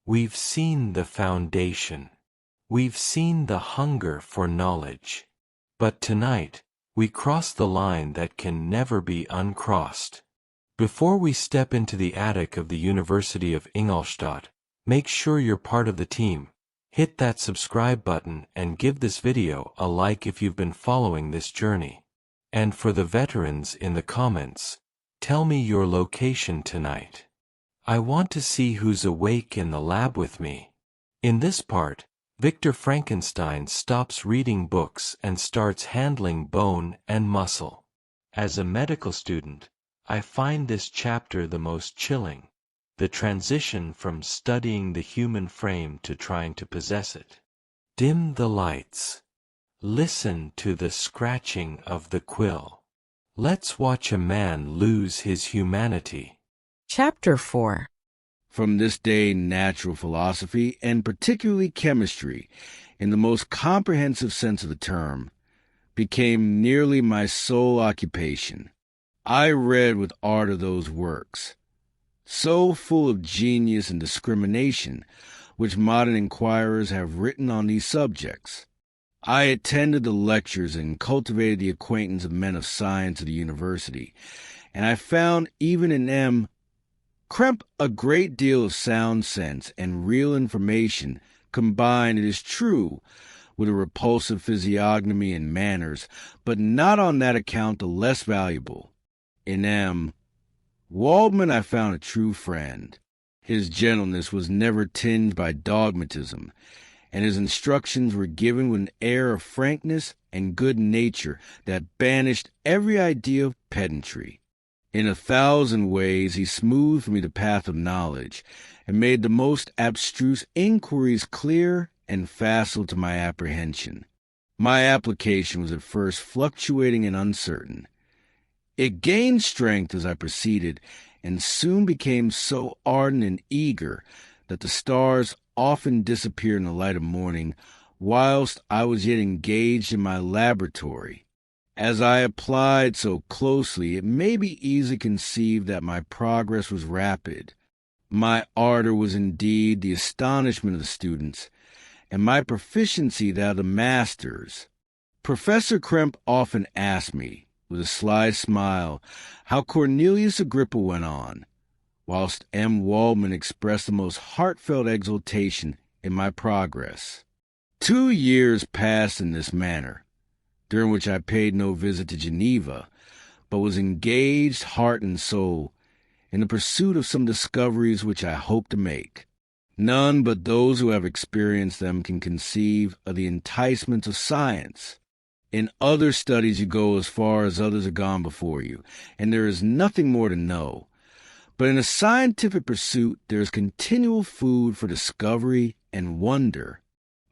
We've seen the foundation. We've seen the hunger for knowledge. But tonight, we cross the line that can never be uncrossed. Before we step into the attic of the University of Ingolstadt, make sure you're part of the team. Hit that subscribe button and give this video a like if you've been following this journey. And for the veterans in the comments, tell me your location tonight. I want to see who's awake in the lab with me. In this part, Victor Frankenstein stops reading books and starts handling bone and muscle. As a medical student, I find this chapter the most chilling. The transition from studying the human frame to trying to possess it. Dim the lights. Listen to the scratching of the quill. Let's watch a man lose his humanity. Chapter 4. From this day, natural philosophy, and particularly chemistry, in the most comprehensive sense of the term, became nearly my sole occupation. I read with ardor those works, so full of genius and discrimination, which modern inquirers have written on these subjects. I attended the lectures and cultivated the acquaintance of men of science at the university, and I found even in them Clerval a great deal of sound sense and real information combined, it is true, with a repulsive physiognomy and manners, but not on that account the less valuable. In M. Waldman I found a true friend. His gentleness was never tinged by dogmatism, and his instructions were given with an air of frankness and good nature that banished every idea of pedantry. In 1,000 ways he smoothed for me the path of knowledge, and made the most abstruse inquiries clear and facile to my apprehension. My application was at first fluctuating and uncertain. It gained strength as I proceeded, and soon became so ardent and eager that the stars often disappeared in the light of morning, whilst I was yet engaged in my laboratory. As I applied so closely, it may be easily conceived that my progress was rapid. My ardor was indeed the astonishment of the students, and my proficiency that of the masters. Professor Clerval often asked me, with a sly smile, how Cornelius Agrippa went on, whilst M. Waldman expressed the most heartfelt exultation in my progress. 2 years passed in this manner, during which I paid no visit to Geneva, but was engaged heart and soul in the pursuit of some discoveries which I hope to make. None but those who have experienced them can conceive of the enticements of science. In other studies you go as far as others have gone before you, and there is nothing more to know. But in a scientific pursuit there is continual food for discovery and wonder.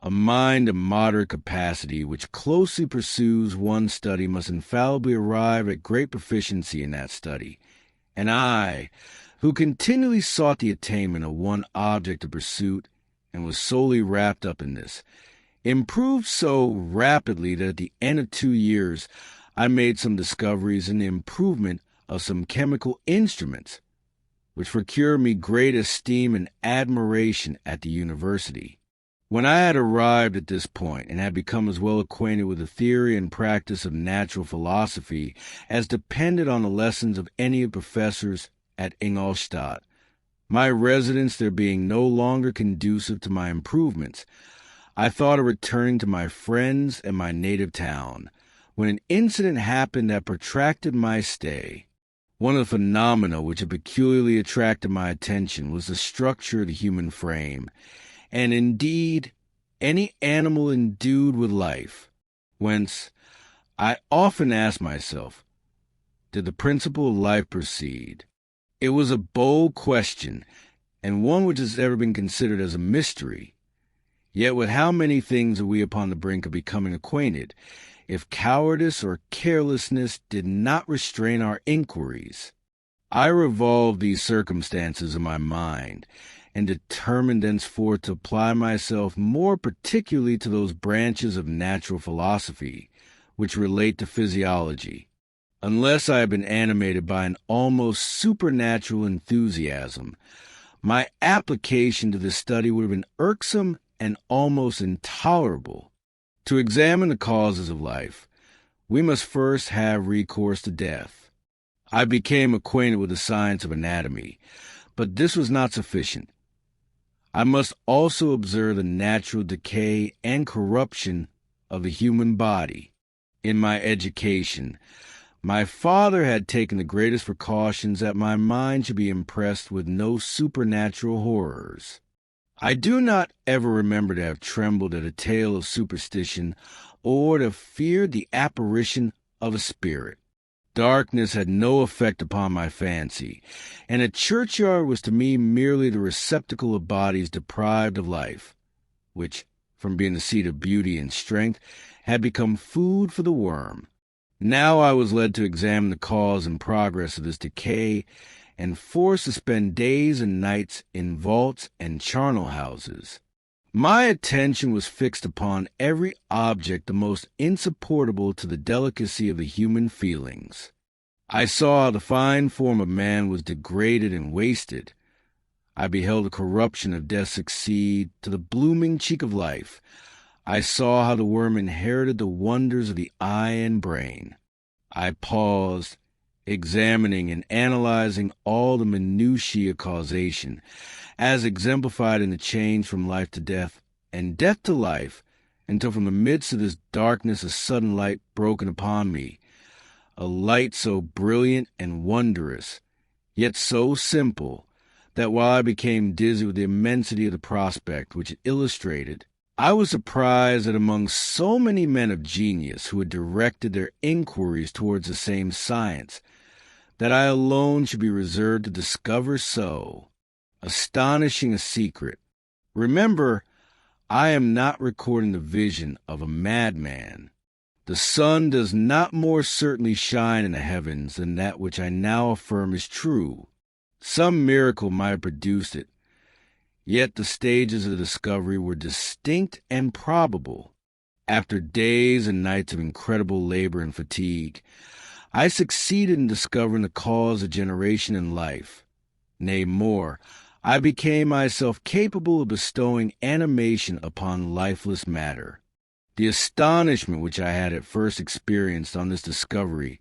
A mind of moderate capacity which closely pursues one study must infallibly arrive at great proficiency in that study. And I, who continually sought the attainment of one object of pursuit, and was solely wrapped up in this, improved so rapidly that at the end of 2 years I made some discoveries in the improvement of some chemical instruments, which procured me great esteem and admiration at the university. When I had arrived at this point, and had become as well acquainted with the theory and practice of natural philosophy as depended on the lessons of any of the professors at Ingolstadt, my residence there being no longer conducive to my improvements, I thought of returning to my friends and my native town, when an incident happened that protracted my stay. One of the phenomena which had peculiarly attracted my attention was the structure of the human frame, and indeed any animal endued with life, whence I often asked myself, did the principle of life proceed? It was a bold question, and one which has ever been considered as a mystery. Yet with how many things are we upon the brink of becoming acquainted, if cowardice or carelessness did not restrain our inquiries? I revolved these circumstances in my mind, and determined thenceforth to apply myself more particularly to those branches of natural philosophy which relate to physiology, unless I have been animated by an almost supernatural enthusiasm. My application to this study would have been irksome and almost intolerable. To examine the causes of life, we must first have recourse to death. I became acquainted with the science of anatomy, but this was not sufficient. I must also observe the natural decay and corruption of the human body. In my education, my father had taken the greatest precautions that my mind should be impressed with no supernatural horrors. I do not ever remember to have trembled at a tale of superstition or to have feared the apparition of a spirit. Darkness had no effect upon my fancy, and a churchyard was to me merely the receptacle of bodies deprived of life, which, from being the seat of beauty and strength, had become food for the worm. Now I was led to examine the cause and progress of this decay, and forced to spend days and nights in vaults and charnel-houses. My attention was fixed upon every object the most insupportable to the delicacy of the human feelings. I saw how the fine form of man was degraded and wasted. I beheld the corruption of death succeed to the blooming cheek of life. I saw how the worm inherited the wonders of the eye and brain. I paused, examining and analyzing all the minutiae of causation, as exemplified in the change from life to death, and death to life, until from the midst of this darkness a sudden light broke upon me, a light so brilliant and wondrous, yet so simple, that while I became dizzy with the immensity of the prospect which it illustrated, I was surprised that among so many men of genius who had directed their inquiries towards the same science, that I alone should be reserved to discover so astonishing a secret. Remember, I am not recording the vision of a madman. The sun does not more certainly shine in the heavens than that which I now affirm is true. Some miracle might have produced it, yet the stages of the discovery were distinct and probable. After days and nights of incredible labor and fatigue, I succeeded in discovering the cause of generation in life. Nay, more, I became myself capable of bestowing animation upon lifeless matter. The astonishment which I had at first experienced on this discovery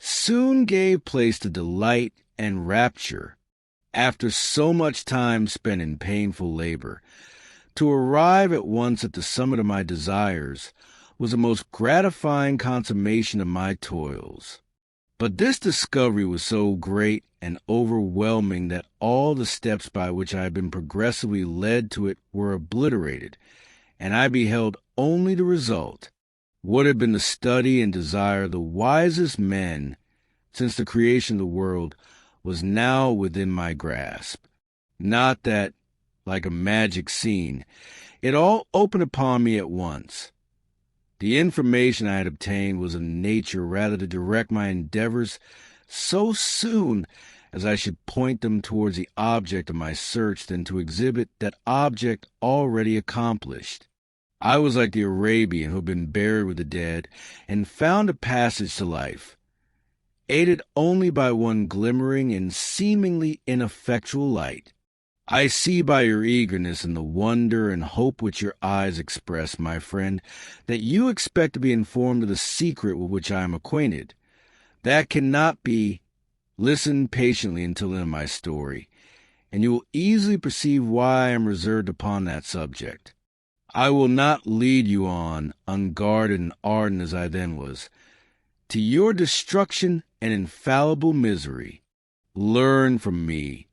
soon gave place to delight and rapture. After so much time spent in painful labor, to arrive at once at the summit of my desires was the most gratifying consummation of my toils. But this discovery was so great and overwhelming that all the steps by which I had been progressively led to it were obliterated, and I beheld only the result. What had been the study and desire of the wisest men since the creation of the world was now within my grasp. Not that, like a magic scene, it all opened upon me at once. The information I had obtained was of nature rather to direct my endeavors so soon as I should point them towards the object of my search than to exhibit that object already accomplished. I was like the Arabian who had been buried with the dead and found a passage to life, aided only by one glimmering and seemingly ineffectual light. I see by your eagerness and the wonder and hope which your eyes express, my friend, that you expect to be informed of the secret with which I am acquainted. That cannot be. Listen patiently until the end of my story, and you will easily perceive why I am reserved upon that subject. I will not lead you on, unguarded and ardent as I then was, to your destruction and infallible misery. Learn from me,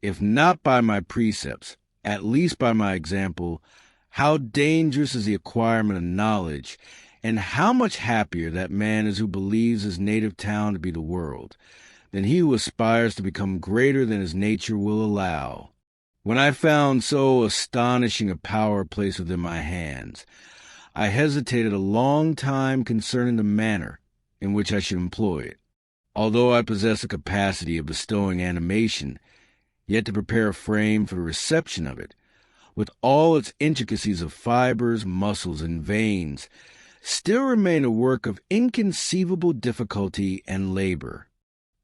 if not by my precepts, at least by my example, how dangerous is the acquirement of knowledge, and how much happier that man is who believes his native town to be the world, than he who aspires to become greater than his nature will allow. When I found so astonishing a power placed within my hands, I hesitated a long time concerning the manner in which I should employ it. Although I possess a capacity of bestowing animation, yet to prepare a frame for the reception of it, with all its intricacies of fibers, muscles, and veins, still remain a work of inconceivable difficulty and labor.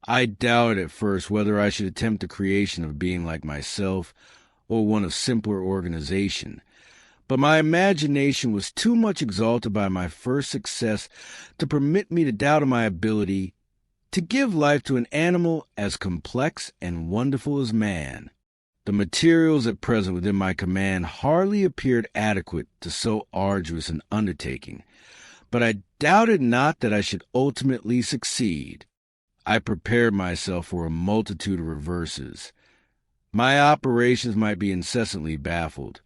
I doubted at first whether I should attempt the creation of a being like myself or one of simpler organization, but my imagination was too much exalted by my first success to permit me to doubt my ability to give life to an animal as complex and wonderful as man. The materials at present within my command hardly appeared adequate to so arduous an undertaking, but I doubted not that I should ultimately succeed. I prepared myself for a multitude of reverses. My operations might be incessantly baffled,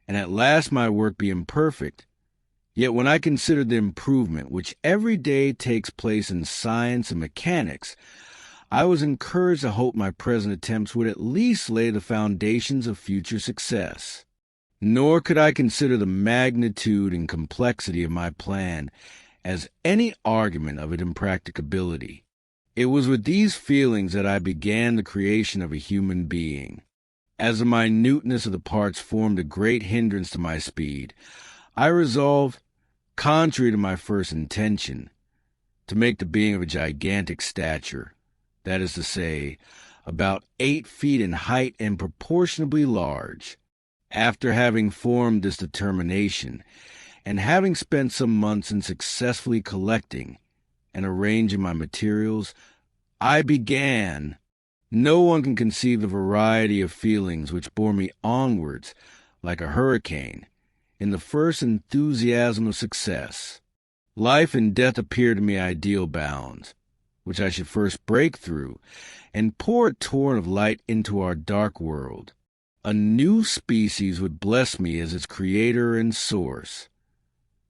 and at last my work be imperfect. Yet when I considered the improvement which every day takes place in science and mechanics, I was encouraged to hope my present attempts would at least lay the foundations of future success. Nor could I consider the magnitude and complexity of my plan as any argument of its impracticability. It was with these feelings that I began the creation of a human being. As the minuteness of the parts formed a great hindrance to my speed, I resolved, contrary to my first intention, to make the being of a gigantic stature, that is to say, about 8 feet in height and proportionably large. After having formed this determination, and having spent some months in successfully collecting and arranging my materials, I began. No one can conceive the variety of feelings which bore me onwards like a hurricane in the first enthusiasm of success. Life and death appeared to me ideal bounds, which I should first break through and pour a torrent of light into our dark world. A new species would bless me as its creator and source.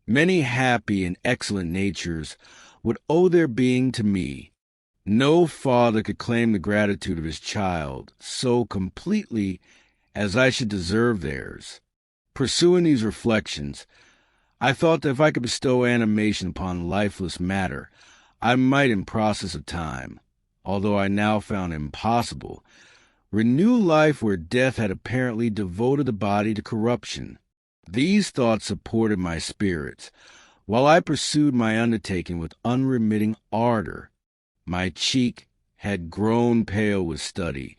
Many happy and excellent natures would owe their being to me. No father could claim the gratitude of his child so completely as I should deserve theirs. Pursuing these reflections, I thought that if I could bestow animation upon lifeless matter, I might, in process of time, although I now found impossible, renew life where death had apparently devoted the body to corruption. These thoughts supported my spirits, while I pursued my undertaking with unremitting ardor. My cheek had grown pale with study,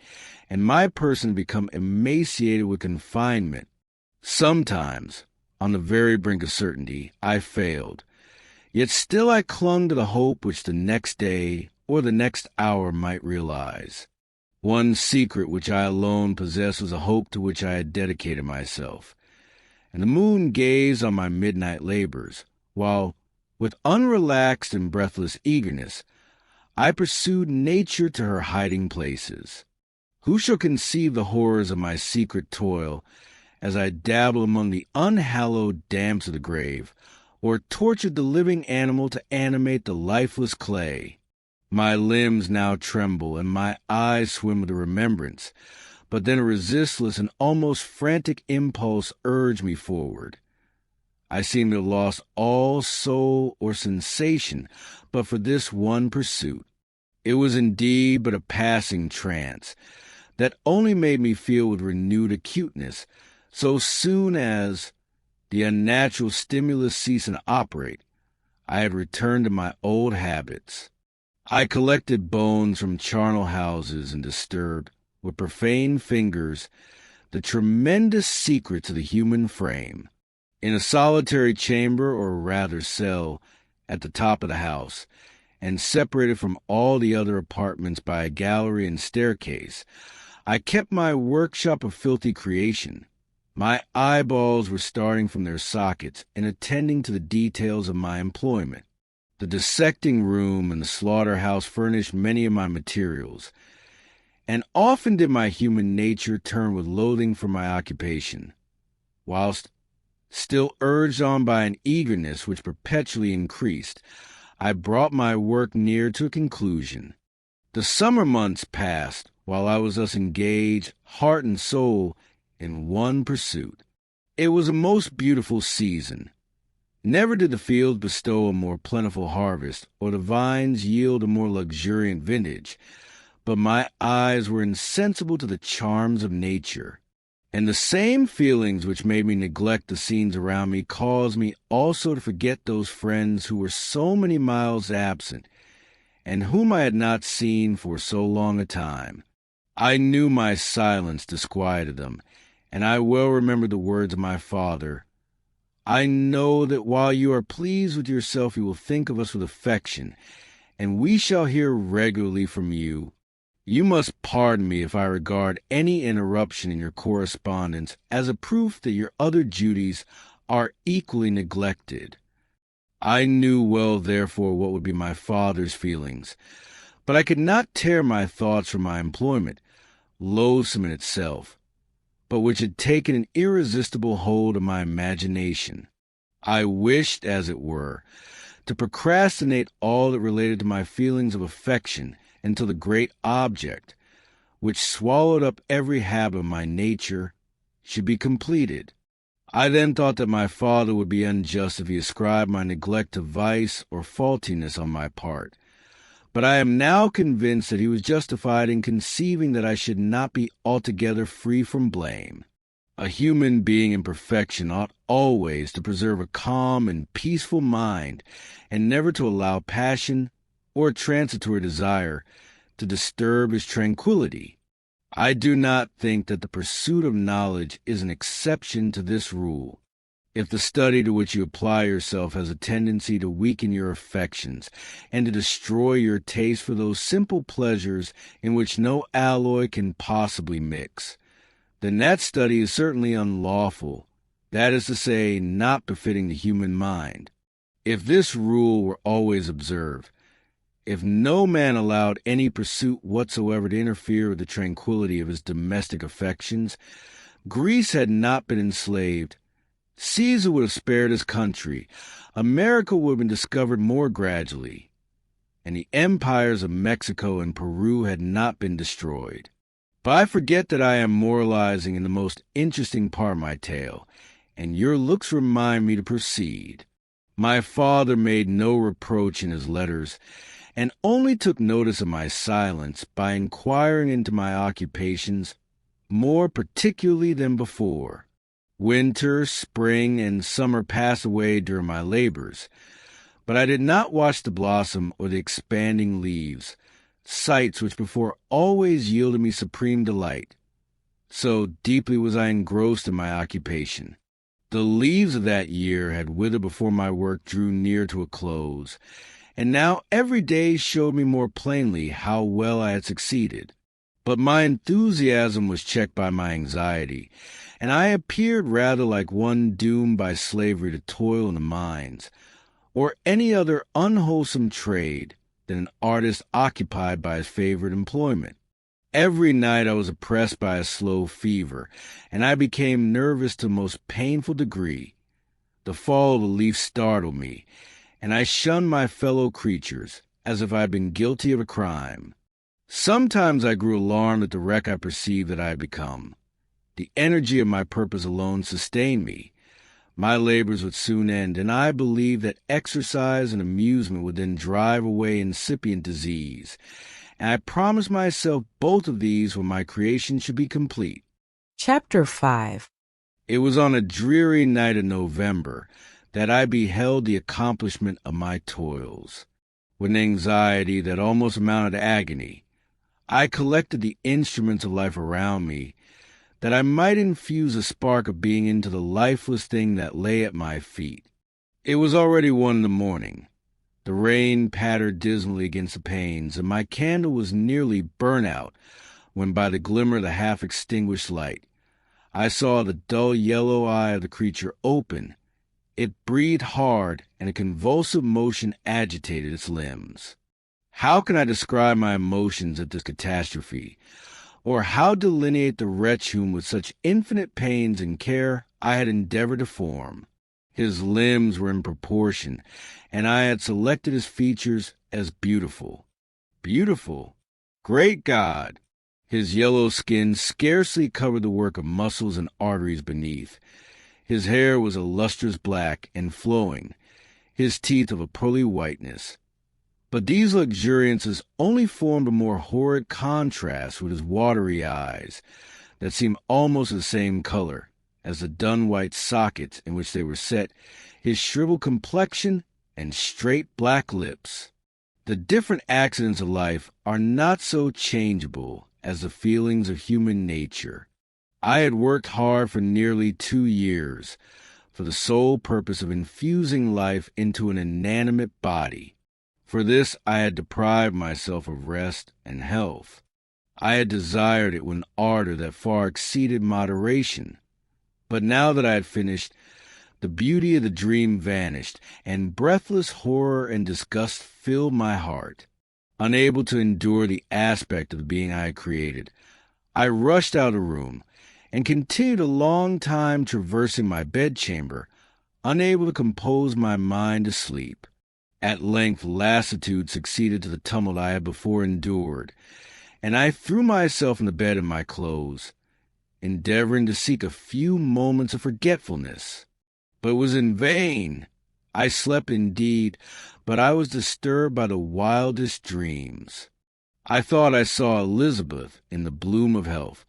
and my person had become emaciated with confinement. Sometimes, on the very brink of certainty, I failed, yet still I clung to the hope which the next day or the next hour might realize. One secret which I alone possessed was a hope to which I had dedicated myself, and the moon gazed on my midnight labors, while, with unrelaxed and breathless eagerness, I pursued nature to her hiding places. Who shall conceive the horrors of my secret toil as I dabbled among the unhallowed damps of the grave, or tortured the living animal to animate the lifeless clay? My limbs now tremble, and my eyes swim with the remembrance, but then a resistless and almost frantic impulse urged me forward. I seemed to have lost all soul or sensation but for this one pursuit. It was indeed but a passing trance that only made me feel with renewed acuteness so soon as, the unnatural stimulus ceasing to operate, I had returned to my old habits. I collected bones from Charnel-Houses and disturbed, with profane fingers, the tremendous secrets of the human frame. In a solitary chamber, or rather cell, at the top of the house, and separated from all the other apartments by a gallery and staircase, I kept my workshop of filthy creation. My eyeballs were starting from their sockets and attending to the details of my employment. The dissecting room and the slaughterhouse furnished many of my materials, and often did my human nature turn with loathing from my occupation, whilst, still urged on by an eagerness which perpetually increased, I brought my work near to a conclusion. The summer months passed while I was thus engaged, heart and soul, in one pursuit. It was a most beautiful season. Never did the fields bestow a more plentiful harvest, or the vines yield a more luxuriant vintage, but my eyes were insensible to the charms of nature, and the same feelings which made me neglect the scenes around me caused me also to forget those friends who were so many miles absent, and whom I had not seen for so long a time. I knew my silence disquieted them, and I well remembered the words of my father. I know that while you are pleased with yourself, you will think of us with affection, and we shall hear regularly from you. You must pardon me if I regard any interruption in your correspondence as a proof that your other duties are equally neglected. I knew well, therefore, what would be my father's feelings, but I could not tear my thoughts from my employment, loathsome in itself, but which had taken an irresistible hold of my imagination. I wished, as it were, to procrastinate all that related to my feelings of affection until the great object, which swallowed up every habit of my nature, should be completed. I then thought that my father would be unjust if he ascribed my neglect to vice or faultiness on my part, but I am now convinced that he was justified in conceiving that I should not be altogether free from blame. A human being in perfection ought always to preserve a calm and peaceful mind, and never to allow passion or a transitory desire to disturb his tranquillity. I do not think that the pursuit of knowledge is an exception to this rule. If the study to which you apply yourself has a tendency to weaken your affections and to destroy your taste for those simple pleasures in which no alloy can possibly mix, then that study is certainly unlawful, that is to say, not befitting the human mind. If this rule were always observed, if no man allowed any pursuit whatsoever to interfere with the tranquillity of his domestic affections, Greece had not been enslaved. Caesar would have spared his country. America would have been discovered more gradually, and the empires of Mexico and Peru had not been destroyed. But I forget that I am moralizing in the most interesting part of my tale, and your looks remind me to proceed. My father made no reproach in his letters, and only took notice of my silence by inquiring into my occupations more particularly than before. Winter, spring, and summer passed away during my labors, but I did not watch the blossom or the expanding leaves, sights which before always yielded me supreme delight. So deeply was I engrossed in my occupation. The leaves of that year had withered before my work drew near to a close, and now every day showed me more plainly how well I had succeeded. But my enthusiasm was checked by my anxiety, and I appeared rather like one doomed by slavery to toil in the mines, or any other unwholesome trade, than an artist occupied by his favorite employment. Every night I was oppressed by a slow fever, and I became nervous to the most painful degree. The fall of the leaf startled me, and I shunned my fellow creatures, as if I had been guilty of a crime. Sometimes I grew alarmed at the wreck I perceived that I had become. The energy of my purpose alone sustained me. My labors would soon end, and I believed that exercise and amusement would then drive away incipient disease, and I promised myself both of these when my creation should be complete. Chapter 5. It was on a dreary night in November that I beheld the accomplishment of my toils. With an anxiety that almost amounted to agony, I collected the instruments of life around me, that I might infuse a spark of being into the lifeless thing that lay at my feet. It was already 1 a.m. The rain pattered dismally against the panes, and my candle was nearly burnt out, when by the glimmer of the half-extinguished light, I saw the dull yellow eye of the creature open. It breathed hard, and a convulsive motion agitated its limbs. How can I describe my emotions at this catastrophe, or how delineate the wretch whom with such infinite pains and care I had endeavored to form? His limbs were in proportion, and I had selected his features as beautiful. Beautiful? Great God! His yellow skin scarcely covered the work of muscles and arteries beneath. His hair was a lustrous black and flowing, his teeth of a pearly whiteness. But these luxuriances only formed a more horrid contrast with his watery eyes, that seemed almost the same color as the dun-white sockets in which they were set, his shriveled complexion, and straight black lips. The different accidents of life are not so changeable as the feelings of human nature. I had worked hard for nearly 2 years for the sole purpose of infusing life into an inanimate body. For this I had deprived myself of rest and health. I had desired it with an ardor that far exceeded moderation. But now that I had finished, the beauty of the dream vanished, and breathless horror and disgust filled my heart. Unable to endure the aspect of the being I had created, I rushed out of the room, and continued a long time traversing my bedchamber, unable to compose my mind to sleep. At length lassitude succeeded to the tumult I had before endured, and I threw myself in the bed in my clothes, endeavoring to seek a few moments of forgetfulness. But it was in vain. I slept indeed, but I was disturbed by the wildest dreams. I thought I saw Elizabeth in the bloom of health,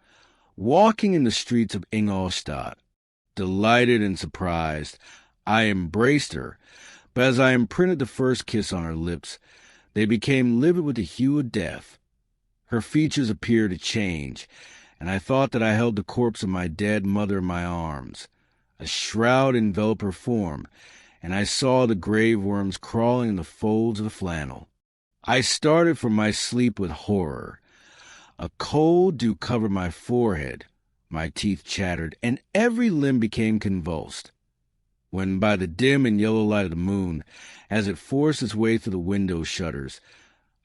walking in the streets of Ingolstadt. Delighted and surprised, I embraced her, but as I imprinted the first kiss on her lips, they became livid with the hue of death. Her features appeared to change, and I thought that I held the corpse of my dead mother in my arms. A shroud enveloped her form, and I saw the grave worms crawling in the folds of the flannel. I started from my sleep with horror. A cold dew covered my forehead, my teeth chattered, and every limb became convulsed. When by the dim and yellow light of the moon, as it forced its way through the window shutters,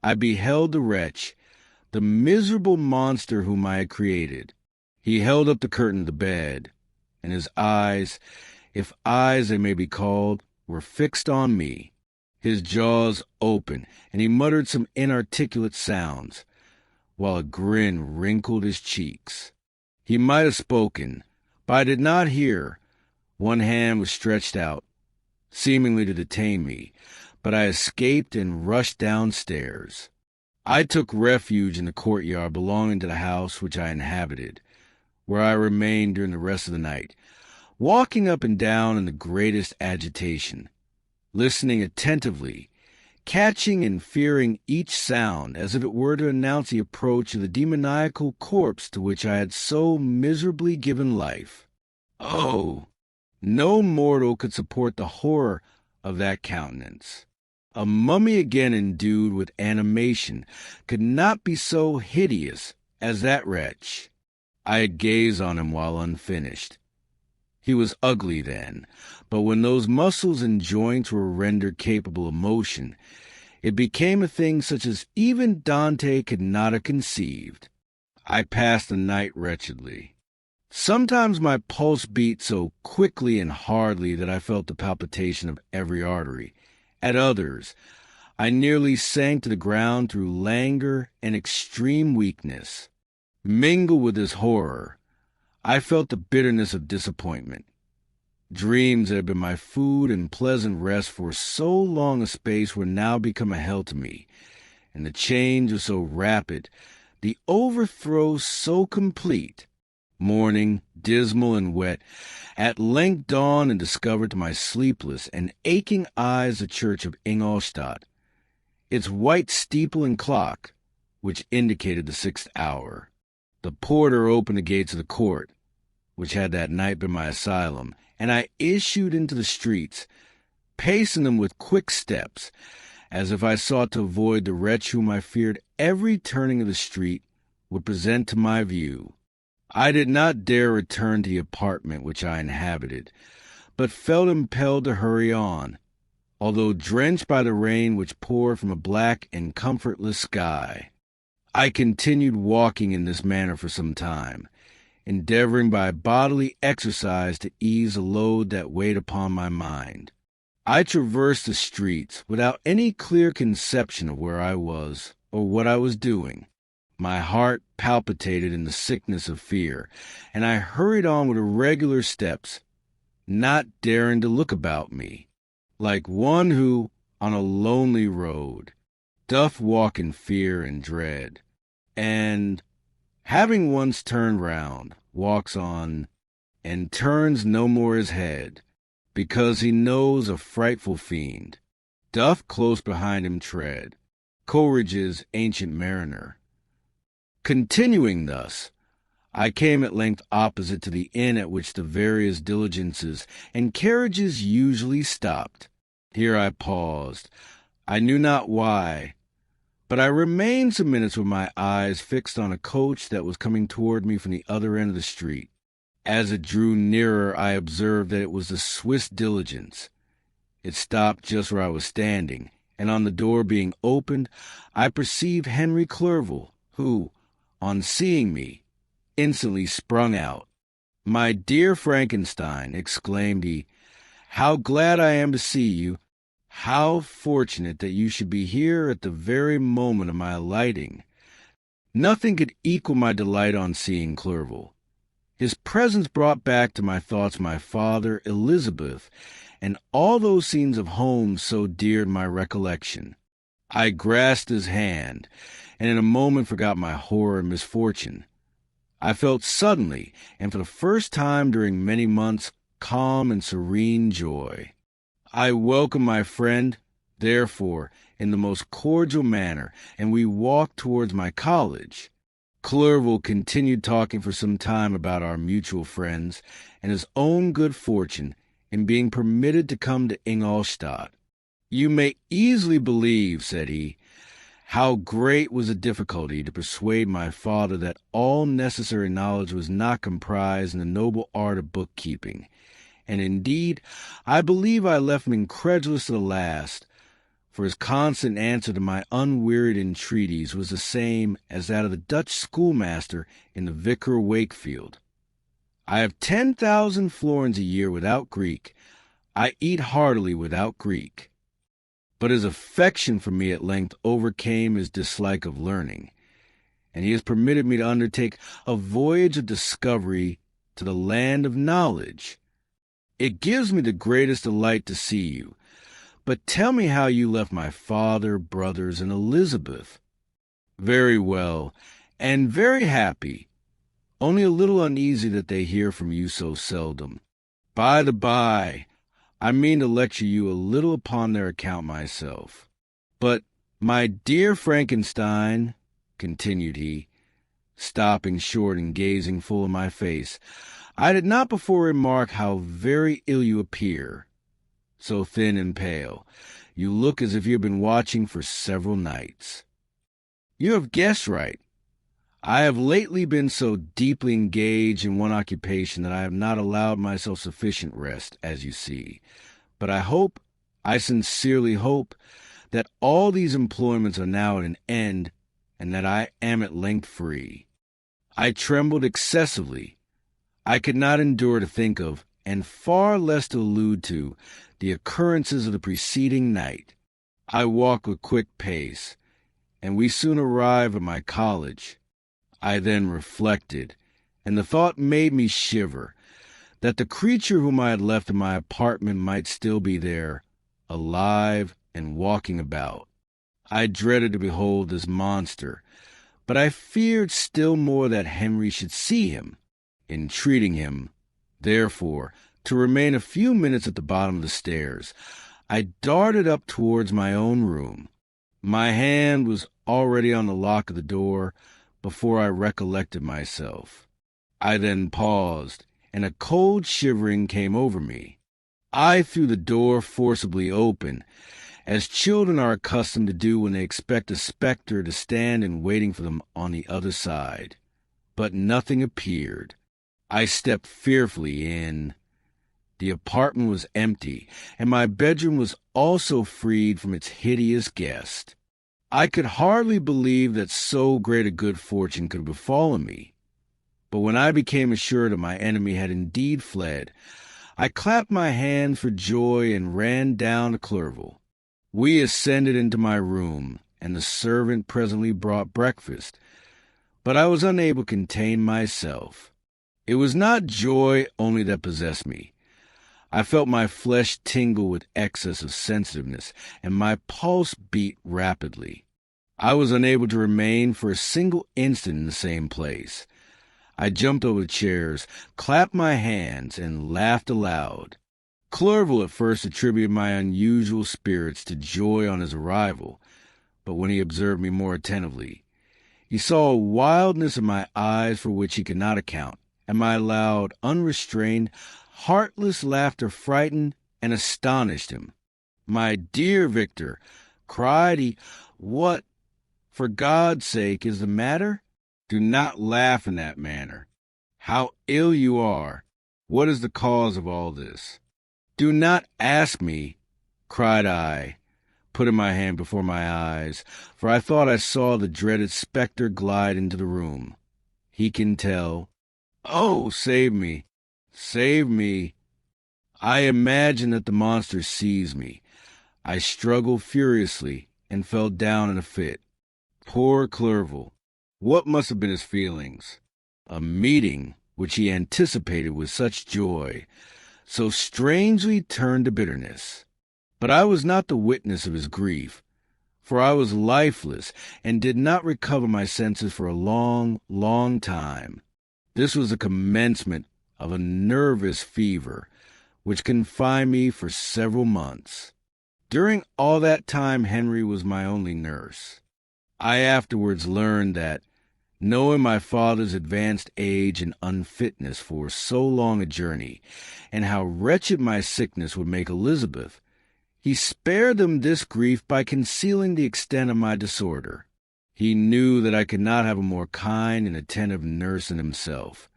I beheld the wretch, the miserable monster whom I had created. He held up the curtain of the bed, and his eyes, if eyes they may be called, were fixed on me. His jaws open, and he muttered some inarticulate sounds, while a grin wrinkled his cheeks. He might have spoken, but I did not hear. One hand was stretched out, seemingly to detain me, but I escaped and rushed downstairs. I took refuge in the courtyard belonging to the house which I inhabited, where I remained during the rest of the night, walking up and down in the greatest agitation, listening attentively, catching and fearing each sound as if it were to announce the approach of the demoniacal corpse to which I had so miserably given life. Oh, no mortal could support the horror of that countenance. A mummy again endued with animation could not be so hideous as that wretch. I had gazed on him while unfinished. He was ugly then, but when those muscles and joints were rendered capable of motion, it became a thing such as even Dante could not have conceived. I passed the night wretchedly. Sometimes my pulse beat so quickly and hardly that I felt the palpitation of every artery. At others, I nearly sank to the ground through languor and extreme weakness. Mingled with this horror, I felt the bitterness of disappointment. Dreams that had been my food and pleasant rest for so long a space were now become a hell to me, and the change was so rapid, the overthrow so complete. Morning, dismal and wet, at length dawned and discovered to my sleepless and aching eyes the church of Ingolstadt, its white steeple and clock, which indicated the 6th hour. The porter opened the gates of the court, which had that night been my asylum, and I issued into the streets, pacing them with quick steps, as if I sought to avoid the wretch whom I feared every turning of the street would present to my view. I did not dare return to the apartment which I inhabited, but felt impelled to hurry on, although drenched by the rain which poured from a black and comfortless sky. I continued walking in this manner for some time, endeavoring by bodily exercise to ease the load that weighed upon my mind. I traversed the streets without any clear conception of where I was or what I was doing. My heart palpitated in the sickness of fear, and I hurried on with irregular steps, not daring to look about me, like one who, on a lonely road, doth walk in fear and dread, and, having once turned round, walks on, and turns no more his head, because he knows a frightful fiend doth close behind him tread. Coleridge's Ancient Mariner. Continuing thus, I came at length opposite to the inn at which the various diligences and carriages usually stopped. Here I paused. I knew not why, but I remained some minutes with my eyes fixed on a coach that was coming toward me from the other end of the street. As it drew nearer, I observed that it was the Swiss diligence. It stopped just where I was standing, and on the door being opened, I perceived Henry Clerval, who, on seeing me, instantly sprung out. "My dear Frankenstein," exclaimed he, "how glad I am to see you! How fortunate that you should be here at the very moment of my alighting!" Nothing could equal my delight on seeing Clerval. His presence brought back to my thoughts my father, Elizabeth, and all those scenes of home so dear to my recollection. I grasped his hand, and in a moment forgot my horror and misfortune. I felt suddenly, and for the first time during many months, calm and serene joy. I welcomed my friend, therefore, in the most cordial manner, and we walked towards my college. Clerval continued talking for some time about our mutual friends and his own good fortune in being permitted to come to Ingolstadt. "You may easily believe," said he, "how great was the difficulty to persuade my father that all necessary knowledge was not comprised in the noble art of bookkeeping. And indeed, I believe I left him incredulous to the last, for his constant answer to my unwearied entreaties was the same as that of the Dutch schoolmaster in the Vicar of Wakefield. 'I have 10,000 florins a year without Greek. I eat heartily without Greek.' But his affection for me at length overcame his dislike of learning, and he has permitted me to undertake a voyage of discovery to the land of knowledge. It gives me the greatest delight to see you. But tell me how you left my father, brothers, and Elizabeth." "Very well, and very happy, only a little uneasy that they hear from you so seldom. By the by, I mean to lecture you a little upon their account myself. But, my dear Frankenstein," continued he, stopping short and gazing full in my face, "I did not before remark how very ill you appear. So thin and pale, you look as if you had been watching for several nights." "You have guessed right. I have lately been so deeply engaged in one occupation that I have not allowed myself sufficient rest, as you see. But I sincerely hope, that all these employments are now at an end, and that I am at length free." I trembled excessively. I could not endure to think of, and far less to allude to, the occurrences of the preceding night. I walked with quick pace, and we soon arrived at my college. I then reflected, and the thought made me shiver, that the creature whom I had left in my apartment might still be there, alive and walking about. I dreaded to behold this monster, but I feared still more that Henry should see him, entreating him, therefore, to remain a few minutes at the bottom of the stairs. I darted up towards my own room. My hand was already on the lock of the door before I recollected myself. I then paused, and a cold shivering came over me. I threw the door forcibly open, as children are accustomed to do when they expect a spectre to stand in waiting for them on the other side. But nothing appeared. I stepped fearfully in. The apartment was empty, and my bedroom was also freed from its hideous guest. I could hardly believe that so great a good fortune could have befallen me. But when I became assured that my enemy had indeed fled, I clapped my hands for joy and ran down to Clerval. We ascended into my room, and the servant presently brought breakfast, but I was unable to contain myself. It was not joy only that possessed me. I felt my flesh tingle with excess of sensitiveness, and my pulse beat rapidly. I was unable to remain for a single instant in the same place. I jumped over the chairs, clapped my hands, and laughed aloud. Clerval at first attributed my unusual spirits to joy on his arrival, but when he observed me more attentively, he saw a wildness in my eyes for which he could not account, and my loud, unrestrained, heartless laughter frightened and astonished him. "My dear Victor," cried he, "what, for God's sake, is the matter? Do not laugh in that manner. How ill you are! What is the cause of all this?" "Do not ask me," cried I, putting my hand before my eyes, for I thought I saw the dreaded spectre glide into the room. "He can tell. Oh, save me! Save me! I imagine that the monster sees me." I struggled furiously and fell down in a fit. Poor Clerval! What must have been his feelings? A meeting which he anticipated with such joy, so strangely turned to bitterness. But I was not the witness of his grief, for I was lifeless and did not recover my senses for a long, long time. This was the commencement of a nervous fever, which confined me for several months. During all that time Henry was my only nurse. I afterwards learned that, knowing my father's advanced age and unfitness for so long a journey, and how wretched my sickness would make Elizabeth, he spared them this grief by concealing the extent of my disorder. He knew that I could not have a more kind and attentive nurse than himself,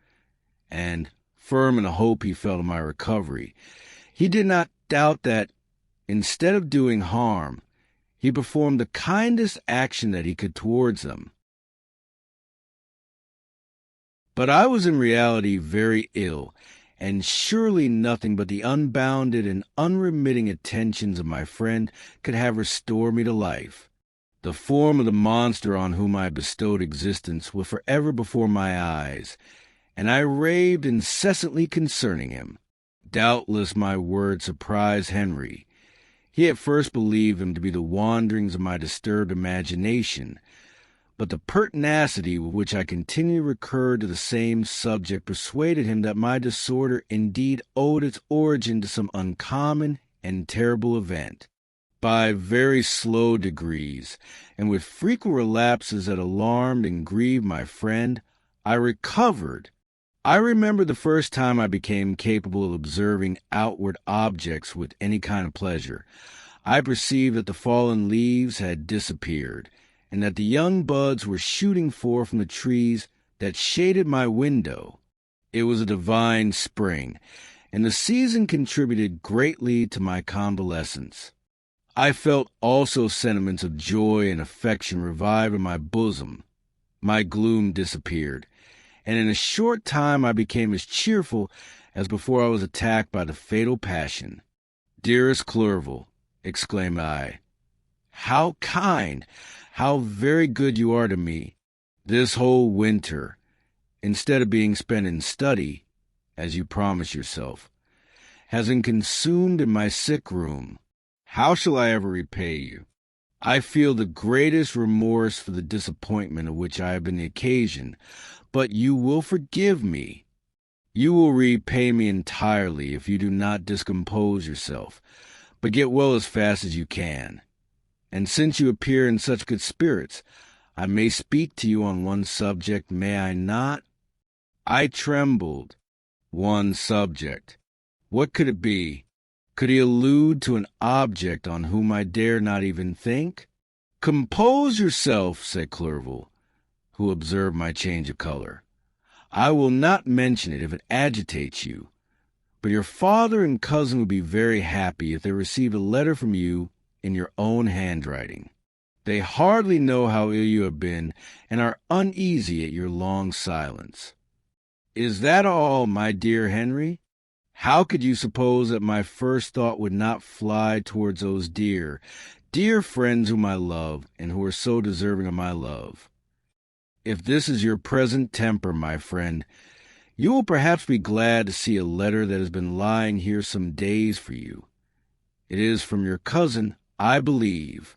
and, firm in the hope he felt of my recovery, he did not doubt that, instead of doing harm, he performed the kindest action that he could towards them. But I was in reality very ill, and surely nothing but the unbounded and unremitting attentions of my friend could have restored me to life. The form of the monster on whom I bestowed existence was forever before my eyes, and I raved incessantly concerning him. Doubtless my words surprised Henry. He at first believed them to be the wanderings of my disturbed imagination, but the pertinacity with which I continually recurred to the same subject persuaded him that my disorder indeed owed its origin to some uncommon and terrible event. By very slow degrees, and with frequent relapses that alarmed and grieved my friend, I recovered. I remember the first time I became capable of observing outward objects with any kind of pleasure. I perceived that the fallen leaves had disappeared, and that the young buds were shooting forth from the trees that shaded my window. It was a divine spring, and the season contributed greatly to my convalescence. I felt also sentiments of joy and affection revive in my bosom. My gloom disappeared, and in a short time I became as cheerful as before I was attacked by the fatal passion. "Dearest Clerval," exclaimed I, "how kind, how very good you are to me. This whole winter, instead of being spent in study, as you promised yourself, has been consumed in my sick room. How shall I ever repay you? I feel the greatest remorse for the disappointment of which I have been the occasion, but you will forgive me. You will repay me entirely if you do not discompose yourself, but get well as fast as you can. And since you appear in such good spirits, I may speak to you on one subject, may I not?" I trembled. One subject. What could it be? Could he allude to an object on whom I dare not even think? "Compose yourself," said Clerval, who observed my change of color. "I will not mention it if it agitates you, but your father and cousin would be very happy if they received a letter from you in your own handwriting. They hardly know how ill you have been, and are uneasy at your long silence." "Is that all, my dear Henry? How could you suppose that my first thought would not fly towards those dear, dear friends whom I love, and who are so deserving of my love? If this is your present temper, my friend, you will perhaps be glad to see a letter that has been lying here some days for you. It is from your cousin, I believe.